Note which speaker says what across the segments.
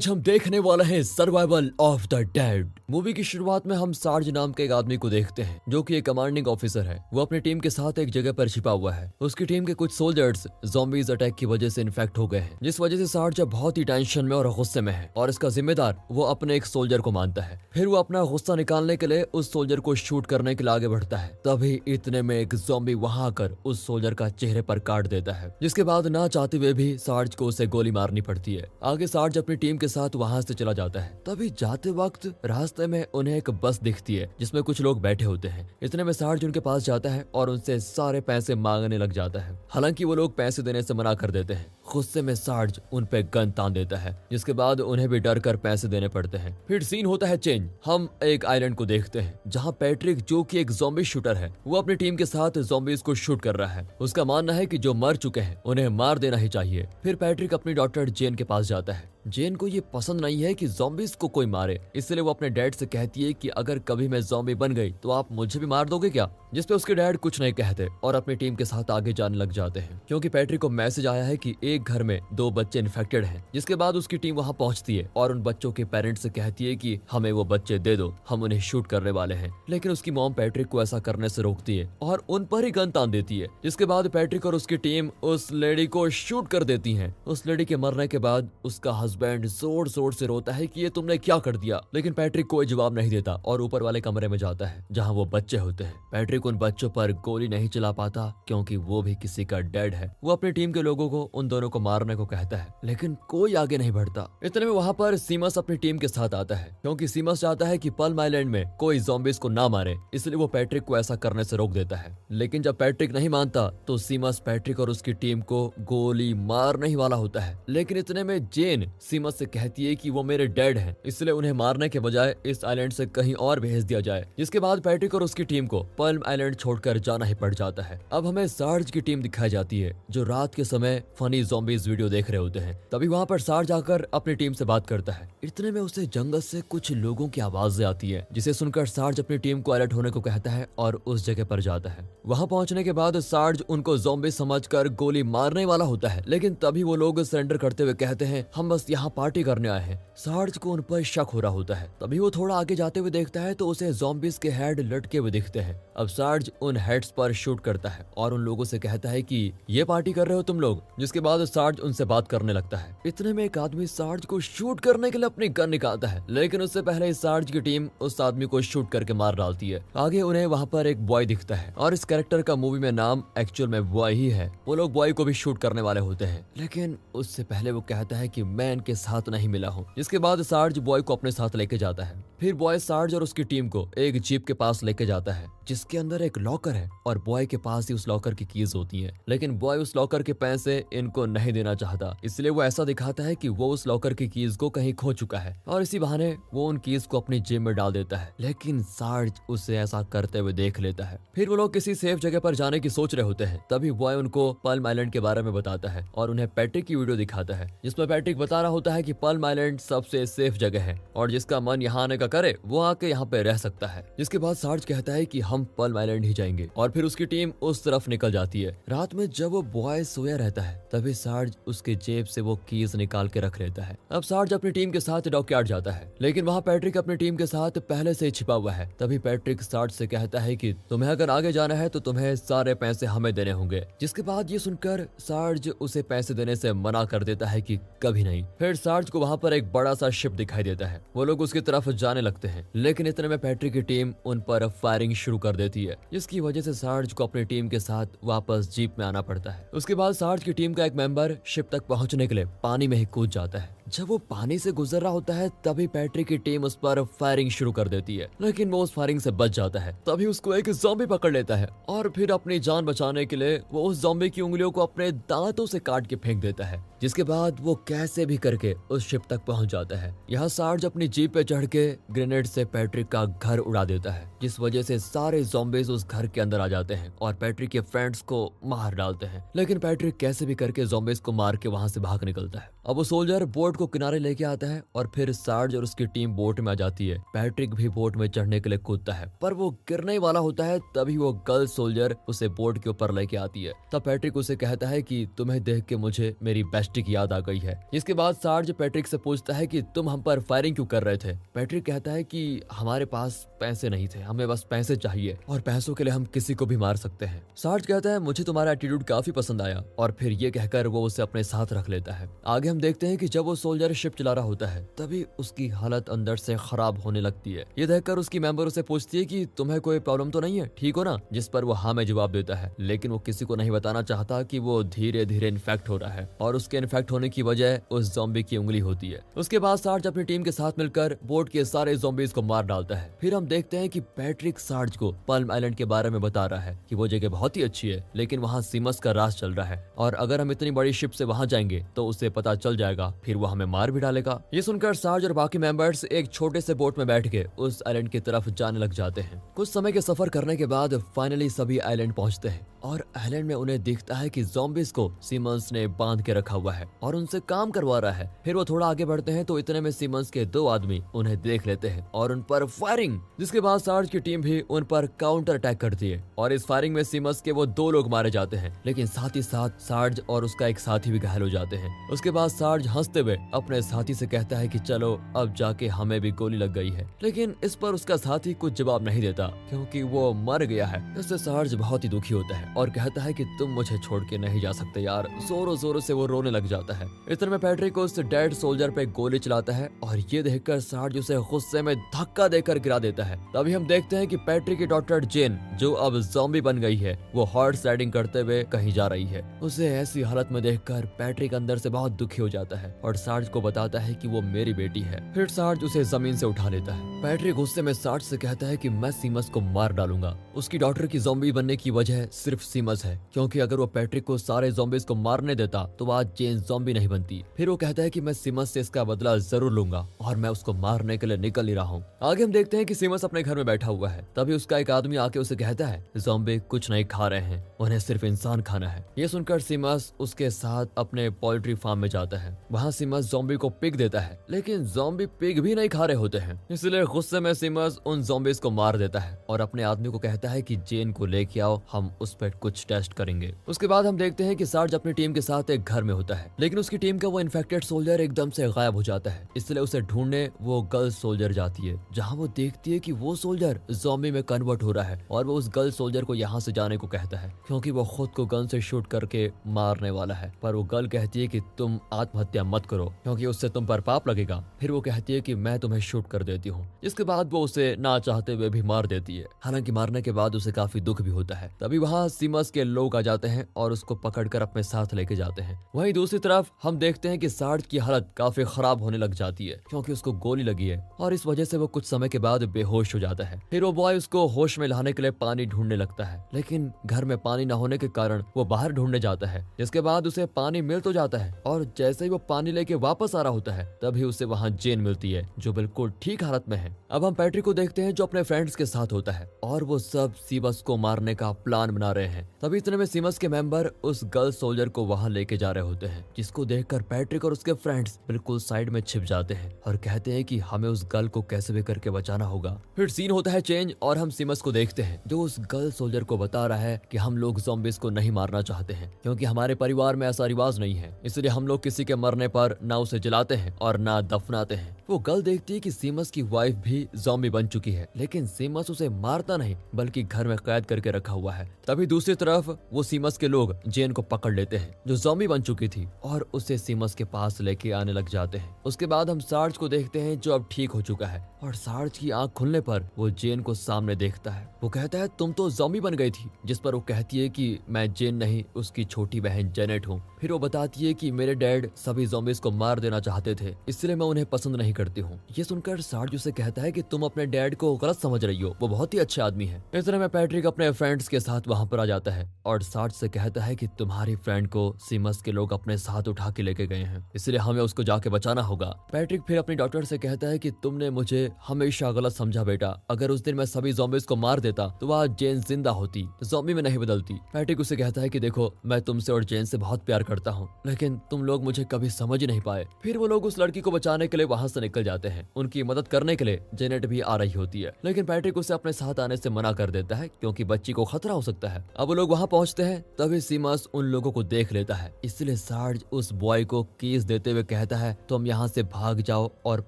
Speaker 1: आज हम देखने वाले हैं survival of the dead. Movie की शुरुआत में हम सार्ज नाम के एक आदमी को देखते हैं जो कि एक कमांडिंग ऑफिसर है। वो अपनी टीम के साथ एक जगह पर छिपा हुआ है। उसकी टीम के कुछ सोल्जर्स ज़ॉम्बीज अटैक की वजह से इन्फेक्ट हो गए हैं, जिस वजह से सार्ज बहुत ही टेंशन में और गुस्से में है और इसका जिम्मेदार वो अपने एक सोल्जर को मानता है। फिर वो अपना गुस्सा निकालने के लिए उस सोल्जर को शूट करने के लिए आगे बढ़ता है। तभी इतने में एक ज़ॉम्बी वहां आकर उस सोल्जर का चेहरे पर काट देता है, जिसके बाद ना चाहते हुए भी सार्ज को उसे गोली मारनी पड़ती है। आगे सार्ज अपनी टीम के साथ वहां से चला जाता है। तभी जाते वक्त रास्ते में उन्हें एक बस दिखती है जिसमें कुछ लोग बैठे होते हैं। इतने में सार्ज उनके पास जाता है और उनसे सारे पैसे मांगने लग जाता है। हालांकि वो लोग पैसे देने से मना कर देते हैं। गुस्से में सार्ज उन पे गन तान देता है, जिसके बाद उन्हें भी डर कर पैसे देने पड़ते हैं। फिर सीन होता है चेंज। हम एक आइलैंड को देखते हैं जहाँ पैट्रिक, जो कि एक ज़ॉम्बी शूटर है, वो अपनी टीम के साथ ज़ॉम्बीज को शूट कर रहा है। उसका मानना है कि जो मर चुके हैं उन्हें मार देना ही चाहिए। फिर पैट्रिक अपनी डॉटर जेन के पास जाता है। जेन को ये पसंद नहीं है कि ज़ॉम्बीज को कोई मारे, इसलिए वो अपने डैड से कहती है कि अगर कभी मैं ज़ॉम्बी बन गई तो आप मुझे भी मार दोगे क्या? जिसपे उसके डैड कुछ नहीं कहते और अपनी टीम के साथ आगे जाने लग जाते हैं, क्योंकि पैट्रिक को मैसेज आया है कि एक घर में 2 बच्चे इन्फेक्टेड हैं। जिसके बाद उसकी टीम वहां पहुंचती है और उन बच्चों के पेरेंट्स से कहती है कि हमें वो बच्चे दे दो, हम उन्हें शूट करने वाले हैं। लेकिन उसकी मॉम पैट्रिक को ऐसा करने से रोकती है और उन पर ही गन तान देती है। जिसके बाद पैट्रिक और उसकी टीम उस लेडी को शूट कर देती है। उस लेडी के मरने के बाद उसका हस्बैंड जोर जोर से रोता है कि ये तुमने क्या कर दिया, लेकिन पैट्रिक कोई जवाब नहीं देता और ऊपर वाले कमरे में जाता है जहाँ वो बच्चे होते हैं। पैट्रिक उन बच्चों पर गोली नहीं चला पाता क्योंकि वो भी किसी का डैड है। वो अपनी टीम के लोगों को उन दोनों को मारने को कहता है, लेकिन कोई आगे नहीं बढ़ता। इतने में वहाँ पर सीमस अपनी टीम के साथ आता है, क्योंकि सीमस चाहता है कि पल्म आइलैंड में कोई ज़ॉम्बीज को ना मारे, इसलिए वो पैट्रिक को ऐसा करने से रोक देता है। लेकिन जब पैट्रिक नहीं मानता तो सीमस पैट्रिक और उसकी टीम को गोली मारने ही वाला होता है। लेकिन इतने में जेन सीमस से कहती है कि वो मेरे डैड हैं, इसलिए उन्हें मारने के बजाय इस आइलैंड से कहीं और भेज दिया जाए। जिसके बाद पैट्रिक और उसकी टीम को पल्म आइलैंड छोड़कर जाना ही पड़ जाता है। अब हमें सार्ज की टीम दिखाई जाती है जो रात के समय फनी ज़ॉम्बीज वीडियो देख रहे होते हैं। तभी वहाँ पर सार्ज आकर अपनी टीम से बात करता है। इतने में उसे जंगल से कुछ लोगों की आवाजें आती है, जिसे सुनकर सार्ज अपनी टीम को अलर्ट होने को कहता है और उस जगह पर जाता है। वहाँ पहुँचने के बाद सार्ज उनको ज़ॉम्बी समझकर गोली मारने वाला होता है, लेकिन तभी वो लोग सरेंडर करते हुए कहते हैं हम बस यहाँ पार्टी करने आए हैं। सार्ज को उन पर शक हो रहा होता है। तभी वो थोड़ा आगे जाते हुए देखता है तो उसे ज़ॉम्बीज के हेड लटके हुए दिखते हैं। अब सार्ज उन हेड्स पर शूट करता है और उन लोगों से कहता है कि ये पार्टी कर रहे हो तुम लोग। जिसके बाद सार्ज उनसे बात करने लगता है। इतने में एक आदमी सार्ज को शूट करने के लिए अपनी गन निकालता है, लेकिन उससे पहले सार्ज की टीम उस आदमी को शूट करके मार डालती है। आगे उन्हें वहाँ पर एक बॉय दिखता है और इस कैरेक्टर का मूवी में नाम एक्चुअल में बॉय ही है। वो लोग बॉय को भी शूट करने वाले होते हैं, लेकिन उससे पहले वो कहता है कि मैं इनके साथ नहीं मिला हूँ। जिसके बाद सार्ज बॉय को अपने साथ लेके जाता है। फिर बॉय सार्ज और उसकी टीम को एक जीप के पास लेके जाता है जिसके अंदर एक लॉकर है और बॉय के पास ही उस लॉकर की कीज होती हैं। लेकिन बॉय उस लॉकर के पैसे इनको नहीं देना चाहता, इसलिए वो ऐसा दिखाता है कि वो उस लॉकर की कीज को कहीं खो चुका है और इसी बहाने वो उन कीज को अपनी जेब में डाल देता है। लेकिन सार्ज उसे ऐसा करते हुए देख लेता है। फिर वो लोग किसी सेफ जगह पर जाने की सोच रहे होते हैं। तभी बॉय उनको पल्म आइलैंड के बारे में बताता है और उन्हें पैट्रिक की वीडियो दिखाता है, जिसमें पैट्रिक बता रहा होता है कि पल्म आइलैंड सबसे सेफ जगह है और जिसका मन यहाँ आने का करे वो आके यहाँ पे रह सकता है। जिसके बाद सार्ज कहता है कि हम पल्म आइलैंड ही जाएंगे और फिर उसकी टीम उस तरफ निकल जाती है। रात में जब वो बॉय सोया रहता है तभी सार्ज उसके जेब से वो कीज निकाल के रख लेता है। अब सार्ज अपनी टीम के साथ डॉकयार्ड जाता है, लेकिन वहाँ पैट्रिक अपनी टीम के साथ पहले से ही छिपा हुआ है। तभी पैट्रिक सार्ज से कहता है कि तुम्हें अगर आगे जाना है तो तुम्हें सारे पैसे हमें देने होंगे। जिसके बाद ये सुनकर सार्ज उसे पैसे देने से मना कर देता है कि कभी नहीं। फिर सार्ज को वहाँ पर एक बड़ा सा शिप दिखाई देता है। वो लोग उसकी तरफ जाने लगते हैं, लेकिन इतने में पैट्रिक की टीम उन पर फायरिंग शुरू कर देती है, जिसकी वजह से सार्ज को अपनी टीम के साथ वापस जीप में आना पड़ता है। उसके बाद सार्ज की टीम का एक मेंबर शिप तक पहुंचने के लिए पानी में ही कूद जाता है। जब वो पानी से गुजर रहा होता है तभी पैट्रिक की टीम उस पर फायरिंग शुरू कर देती है, लेकिन वो उस फायरिंग से बच जाता है। तभी उसको एक ज़ॉम्बी पकड़ लेता है और फिर अपनी जान बचाने के लिए वो उस ज़ॉम्बी की उंगलियों को अपने दांतों से काट के फेंक देता है। जिसके बाद वो कैसे भी करके उस शिप तक पहुंच जाता है। यहाँ सार्ज अपनी जीप पे चढ़ के ग्रेनेड से पैट्रिक का घर उड़ा देता है, जिस वजह से सारे ज़ॉम्बीज उस घर के अंदर आ जाते हैं और पैट्रिक के फ्रेंड्स को मार डालते हैं। लेकिन पैट्रिक कैसे भी करके ज़ॉम्बीज को मार के वहां से भाग निकलता है अब वो सोल्जर बोट को किनारे लेके आता है और फिर सार्ज और उसकी टीम बोट में आ जाती है। पैट्रिक भी बोट में चढ़ने के लिए कूदता है, पर वो गिरने वाला होता है। तभी वो गर्ल सोल्जर उसे बोट के ऊपर लेके आती है। तब पैट्रिक उसे कहता है कि तुम्हें देख के मुझे मेरी बेस्टी की याद आ गई है। इसके बाद सार्ज पैट्रिक से पूछता है कि तुम हम पर फायरिंग क्यों कर रहे थे। पैट्रिक कहता है कि हमारे पास पैसे नहीं थे, हमें बस पैसे चाहिए और पैसों के लिए हम किसी को भी मार सकते हैं। सार्ज कहता है मुझे तुम्हारा एटीट्यूड काफी पसंद आया, और फिर ये कहकर वो उसे अपने साथ रख लेता है। आगे हम देखते हैं कि जब वो सोल्जर शिप चला रहा होता है तभी उसकी हालत अंदर से खराब होने लगती है। ये देखकर उसकी मेंबर उसे पूछती है कि तुम्हें कोई प्रॉब्लम तो नहीं है, ठीक हो ना। जिस पर वो हाँ में जवाब देता है, लेकिन वो किसी को नहीं बताना चाहता कि वो धीरे धीरे इन्फेक्ट हो रहा है और उसके इन्फेक्ट होने की वजह उस ज़ॉम्बी की उंगली होती है। उसके बाद सार्ज अपनी टीम के साथ मिलकर बोट के सारे ज़ॉम्बीज को मार डालता है। फिर हम देखते हैं कि पैट्रिक सार्ज को पल्म आइलैंड के बारे में बता रहा है कि वो जगह बहुत ही अच्छी है, लेकिन वहाँ सीमस का राज चल रहा है और अगर हम इतनी बड़ी शिप से वहाँ जाएंगे तो उसे पता चल जाएगा, फिर वो हमें मार भी डालेगा। ये सुनकर सार्ज और बाकी मेंबर्स एक छोटे से बोट में बैठ के उस आइलैंड की तरफ जाने लग जाते हैं। कुछ समय के सफर करने के बाद फाइनली सभी आइलैंड पहुंचते हैं और आइलैंड में उन्हें दिखता है कि ज़ॉम्बीज को सीमंस ने बांध के रखा हुआ है और उनसे काम करवा रहा है। फिर वो थोड़ा आगे बढ़ते हैं तो इतने में सीमंस के 2 आदमी उन्हें देख लेते हैं और उन पर फायरिंग, जिसके बाद सार्ज की टीम भी उन पर काउंटर अटैक करती है और इस फायरिंग में सीमंस के वो 2 लोग मारे जाते हैं, लेकिन साथ ही साथ सार्ज और उसका एक साथी भी घायल हो जाते हैं। उसके बाद सार्ज हंसते हुए अपने साथी से कहता है कि चलो अब जाके हमें भी गोली लग गई है, लेकिन इस पर उसका साथी कुछ जवाब नहीं देता क्योंकि वो मर गया है। इससे सार्ज बहुत ही दुखी होता है और कहता है कि तुम मुझे छोड़ के नहीं जा सकते यार। जोरों जोरों से वो रोने लग जाता है। इतने में पैट्रिक उस डेड सोल्जर पे गोली चलाता है और ये देखकर सार्ज उसे गुस्से में धक्का देकर गिरा देता है। तभी हम देखते हैं कि पैट्रिक की डॉटर जेन, जो अब ज़ॉम्बी बन गई है, वो हॉर्स राइडिंग करते हुए कहीं जा रही है। उसे ऐसी हालत में देखकर पैट्रिक अंदर से बहुत दुखी हो जाता है और सार्ज को बताता है कि वो मेरी बेटी है। फिर सार्ज उसे जमीन से उठा लेता है। पैट्रिक गुस्से में सार्ज से कहता है कि मैं सीमस को मार डालूंगा। उसकी डॉटर की ज़ॉम्बी बनने की वजह सिर्फ सीमस है, क्योंकि अगर वो पैट्रिक को सारे ज़ॉम्बीज को मारने देता तो आज जेन ज़ॉम्बी नहीं बनती। फिर वो कहता है कि मैं सीमस से इसका बदला जरूर लूंगा और मैं उसको मारने के लिए निकल ही रहा हूँ। आगे हम देखते हैं कि सीमस अपने घर में बैठा हुआ है। तभी उसका एक आदमी आके उसे कहता है ज़ॉम्बी कुछ नहीं खा रहे हैं, उन्हें सिर्फ इंसान खाना है। ये सुनकर सीमस उसके साथ अपने पोल्ट्री फार्म में जाता है। वहाँ सीमस ज़ॉम्बी को पिग देता है, लेकिन ज़ॉम्बी पिग भी नहीं खा रहे होते हैं। इसलिए गुस्से में सीमस उन ज़ॉम्बीज को मार देता है और अपने आदमी को कहता है कि जेन को लेके आओ, हम उस पर कुछ टेस्ट करेंगे। उसके बाद हम देखते हैं कि सार्ज अपनी टीम के साथ एक घर में होता है, लेकिन उसकी टीम का वो इन्फेक्टेड सोल्जर एकदम से गायब हो जाता है। इसलिए उसे ढूंढने वो गर्ल सोल्जर जाती है, जहाँ वो देखती है कि वो सोल्जर ज़ॉम्बी में कन्वर्ट हो रहा है और वो उस गर्ल सोल्जर को यहाँ से जाने को कहता है क्योंकि वो खुद को गन से शूट करके मारने वाला है। पर वो गर्ल कहती है कि तुम आत्महत्या मत करो क्योंकि उससे तुम पर पाप लगेगा। फिर वो कहती है कि मैं तुम्हें शूट कर देती हूँ। इसके बाद वो उसे ना चाहते हुए भी मार देती है। हालांकि मारने के बाद उसे काफी दुख भी होता है। तभी वहाँ सीमस के लोग आ जाते हैं और उसको पकड़कर अपने साथ लेके जाते हैं। वहीं दूसरी तरफ हम देखते हैं कि सार्ज की हालत काफी खराब होने लग जाती है क्योंकि उसको गोली लगी है और इस वजह से वो कुछ समय के बाद बेहोश हो जाता है। फिर वो बॉय उसको होश में लाने के लिए पानी ढूंढने लगता है, लेकिन घर में पानी न होने के कारण वो बाहर ढूंढने जाता है। जिसके बाद उसे पानी मिल तो जाता है और जैसे ही वो पानी लेके वापस आ रहा होता है तभी उसे वहाँ जेन मिलती है जो बिल्कुल ठीक हालत में है। अब हम पैट्रिक को देखते हैं जो अपने फ्रेंड्स के साथ होता है और वो सब सीमस को मारने का प्लान बना रहे हैं। तभी इतने में सीमस के मेंबर उस गर्ल सोल्जर को वहाँ लेके जा रहे होते हैं, जिसको देखकर पैट्रिक और उसके फ्रेंड्स बिल्कुल साइड में छिप जाते हैं और कहते हैं कि हमें उस गर्ल को कैसे भी करके बचाना होगा। फिर सीन होता है चेंज और हम सीमस को देखते हैं जो उस गर्ल सोल्जर को बता रहा है कि हम लोग ज़ॉम्बीज को नहीं मारना चाहते हैं क्योंकि हमारे परिवार में ऐसा रिवाज नहीं है, इसलिए हम लोग किसी के मरने पर ना उसे जलाते हैं और ना दफनाते हैं। वो गर्ल देखती है कि सीमस की वाइफ भी ज़ॉम्बी बन चुकी है, लेकिन सीमस उसे मारता नहीं बल्कि घर में कैद करके रखा हुआ है। तभी दूसरी तरफ वो सीमस के लोग जेन को पकड़ लेते हैं जो ज़ॉम्बी बन चुकी थी और उसे सीमस के पास लेके आने लग जाते हैं। उसके बाद हम सार्ज को देखते हैं जो अब ठीक हो चुका है और सार्ज की आंख खुलने पर वो जेन को सामने देखता है। वो कहता है तुम तो ज़ॉम्बी बन गई थी, जिस पर वो कहती है कि मैं जेन नहीं उसकी छोटी बहन जेनेट हूँ। फिर वो बताती है कि मेरे डैड सभी ज़ॉम्बीज को मार देना चाहते थे, इसलिए मैं उन्हें पसंद नहीं करती हूँ। ये सुनकर सार्ज उसे कहता है कि तुम अपने डैड को गलत समझ रही हो, वो बहुत ही अच्छा आदमी है। इस तरह में पैट्रिक अपने फ्रेंड्स के साथ वहां पर आ जाता है और सार्ज से कहता है कि तुम्हारी फ्रेंड को सीमस के लोग अपने साथ उठा के लेके गए हैं, इसलिए हमें उसको जाके बचाना होगा। पैट्रिक फिर अपनी डॉक्टर से कहता है कि तुमने मुझे हमेशा गलत समझा बेटा, अगर उस दिन मैं सभी ज़ॉम्बीज़ को मार देता तो आज जेन जिंदा होती, ज़ॉम्बी में नहीं बदलती। पैट्रिक उसे कहता है कि देखो मैं तुमसे और जेन से बहुत प्यार करता हूँ, लेकिन तुम लोग मुझे कभी समझ ही नहीं पाए। फिर वो लोग उस लड़की को बचाने के लिए वहां से निकल जाते हैं। उनकी मदद करने के लिए जेनेट भी आ रही होती है, लेकिन पैट्रिक उसे अपने साथ आने से मना कर देता है क्योंकि बच्ची को खतरा हो सकता है। अब वो लोग वहां पहुंचते हैं, तभी सीमस उन लोगों को देख लेता है, इसलिए सार्ज उस बॉय को कीज देते हुए कहता है तुम यहाँ से भाग जाओ और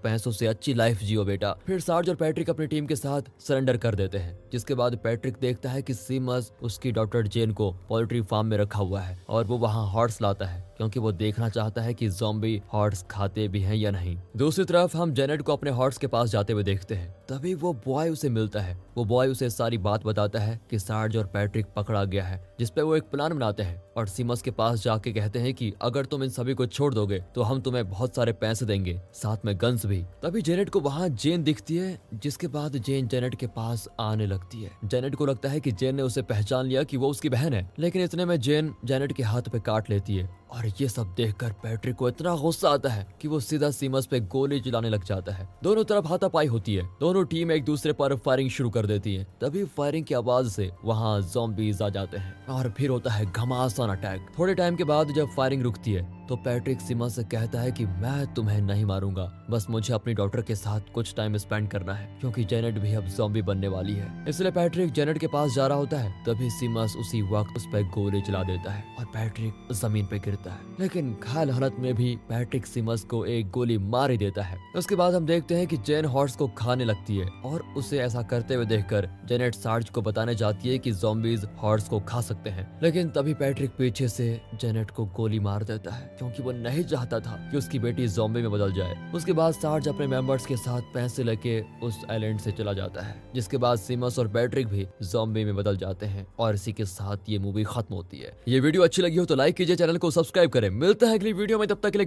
Speaker 1: पैसों से अच्छी लाइफ जियो बेटा। फिर सार्ज और पैट्रिक अपनी टीम के साथ सरेंडर कर देते हैं, जिसके बाद पैट्रिक देखता है कि सीमस उसकी डॉक्टर जेन को पोल्ट्री फार्म में रखा हुआ है और वो वहाँ हॉर्स लाता है क्योंकि वो देखना चाहता है कि ज़ॉम्बी हॉर्स खाते भी हैं या नहीं। दूसरी तरफ हम जेनेट को अपने हॉर्स के पास जाते हुए देखते हैं, तभी वो बॉय उसे मिलता है। वो बॉय उसे सारी बात बताता है कि सार्ज और पैट्रिक पकड़ा गया है, जिसपे वो एक प्लान बनाते हैं और सीमस के पास जाके कहते हैं कि अगर तुम इन सभी को छोड़ दोगे तो हम तुम्हें बहुत सारे पैसे देंगे, साथ में गन्स भी। तभी जेनेट को वहाँ जेन दिखती है, जिसके बाद जेन जेनेट के पास आने लगती है। जेनेट को लगता है कि जेन ने उसे पहचान लिया कि वो उसकी बहन है, लेकिन इतने में जेन जेनेट के हाथ पे काट लेती है और ये सब देखकर पैट्रिक को इतना गुस्सा आता है कि वो सीधा सीमस पे गोली चलाने लग जाता है। दोनों तरफ हाथापाई होती है, दोनों टीम एक दूसरे पर फायरिंग शुरू कर देती है। तभी फायरिंग की आवाज से वहाँ ज़ॉम्बीज़ आ जाते हैं और फिर होता है घमासान अटैक। थोड़े टाइम के बाद जब फायरिंग रुकती है तो पैट्रिक सीमस से कहता है कि मैं तुम्हें नहीं मारूंगा, बस मुझे अपनी डॉक्टर के साथ कुछ टाइम स्पेंड करना है क्योंकि जेनेट भी अब ज़ॉम्बी बनने वाली है। इसलिए पैट्रिक जेनेट के पास जा रहा होता है, तभी सीमस उसी वक्त उस पर गोली चला देता है और पैट्रिक जमीन पे गिरता है। लेकिन घायल हालत में भी पैट्रिक सीमस को एक गोली मार ही देता है। उसके बाद हम देखते हैं कि जेन हॉर्स को खाने लगती है और उसे ऐसा करते हुए देखकर जेनेट सार्ज को बताने जाती है कि ज़ॉम्बीज़ हॉर्स को खा सकते हैं, लेकिन तभी पैट्रिक पीछे से जेनेट को गोली मार देता है क्योंकि वो नहीं चाहता था कि उसकी बेटी ज़ॉम्बी में बदल जाए। उसके बाद सार्ज अपने मेंबर्स के साथ पैसे लेके उस आइलैंड से चला जाता है, जिसके बाद सीमस और पैट्रिक भी ज़ॉम्बी में बदल जाते हैं और इसी के साथ ये मूवी खत्म होती है। ये वीडियो अच्छी लगी हो तो लाइक कीजिए, चैनल को सब्सक्राइब करें। मिलता है अगली वीडियो में, तब तक के लिए